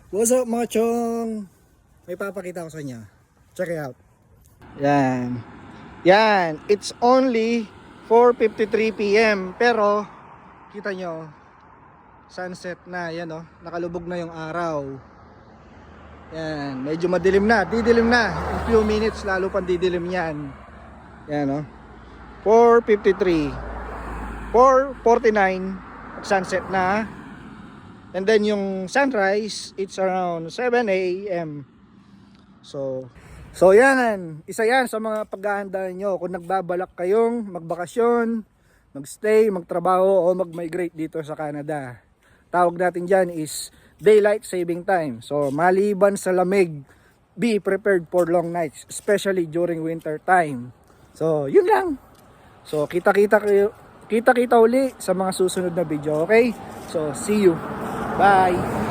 What's up mga chong? May papakita ko sa inyo. Check it out. Yan. Yan. It's only 4:53 PM. Pero, kita nyo, sunset na. Yan o. Nakalubog na yung araw. Yan. Medyo madilim na. Didilim na. In few minutes, lalo pang didilim yan. Yan o. 4:53. 4:49. Sunset na. And then yung sunrise, it's around 7 AM. So yan, isa yan sa mga paghahandaan nyo kung nagbabalak kayong magbakasyon, magstay, magtrabaho o mag-migrate dito sa Canada. Tawag natin dyan is daylight saving time. So maliban sa lamig, be prepared for long nights, especially during winter time. So yun lang. So kita-kita uli sa mga susunod na video, okay? So see you. Bye!